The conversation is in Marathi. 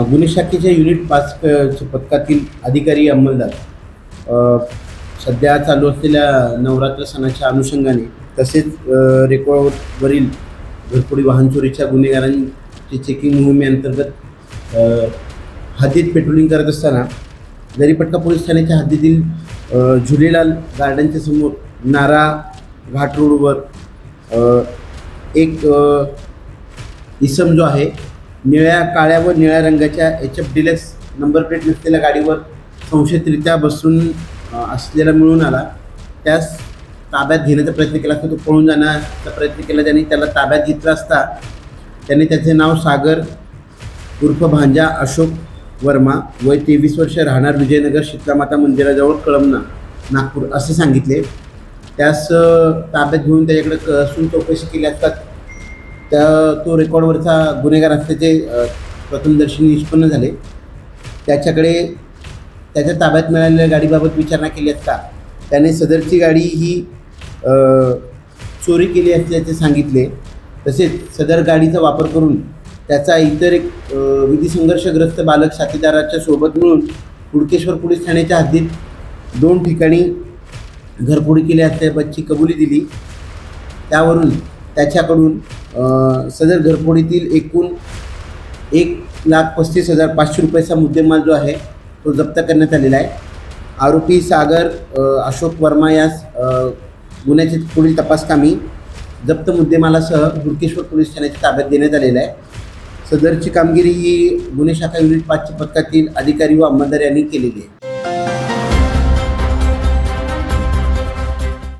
गुन्हे शाखेच्या युनिट 5 पथकातील अधिकारी अंमलदार सध्या चालू असलेल्या नवरात्र सणाच्या अनुषंगाने तसेच रेकॉर्डवरील घरफोडी वाहन चोरीच्या गुन्हेगारांची चेकिंग मोहिमेअंतर्गत हद्दीत पेट्रोलिंग करत असताना दरीपटका पोलीस ठाण्याच्या हद्दीतील झुलेलाल गार्डनच्या समोर नारा घाट रोडवर एक इसम जो आहे काळ्या व निळ्या रंगाच्या HF डिलक्स नंबर प्लेट नसलेल्या गाडीवर संशयितरित्या बसून असलेला मिळून आला. त्यास ताब्यात घेण्याचा प्रयत्न केला असता तो पळून जाण्याचा प्रयत्न केला. त्यांनी त्याला ताब्यात घेतला असता त्यांनी त्याचे नाव सागर उर्फ भांजा अशोक वर्मा वय 23 वर्ष राहणार विजयनगर शीतलामाता मंदिराजवळ कळमना नागपूर असे सांगितले. त्यास ताब्यात घेऊन त्याच्याकडे कसून चौकशी केली असतात तो रेकॉर्डवरचा गुन्हेगार असल्याचे प्रथमदर्शनी निष्पन्न झाले. त्याच्या ताब्यात मिळालेल्या गाडीबाबत विचारणा केली असता त्याने सदरची गाडी ही चोरी केली असल्याचे सांगितले. तसेच सदर गाडीचा वापर करून त्याचा इतर एक विधिसंघर्षग्रस्त बालक साथीदाराच्या सोबत मिळून हुडकेश्वर पोलीस ठाण्याच्या हद्दीत 2 ठिकाणी घरफोडी केली असल्याची कबुली दिली. त्यावरून त्याच्याकडून सदर घरफोडीतील एकूण 1,35,500 रुपयाचा मुद्देमाल जो आहे तो जप्त करण्यात आलेला आहे. आरोपी सागर अशोक वर्मा यास गुन्ह्याचे पुढील तपासकामी जप्त मुद्देमालासह हुडकेश्वर पोलीस ठाण्याच्या ताब्यात देण्यात आलेला आहे. सदरची कामगिरी ही गुन्हे शाखा युनिट 5 पथकातील अधिकारी व अंमलदार यांनी केलेली आहे.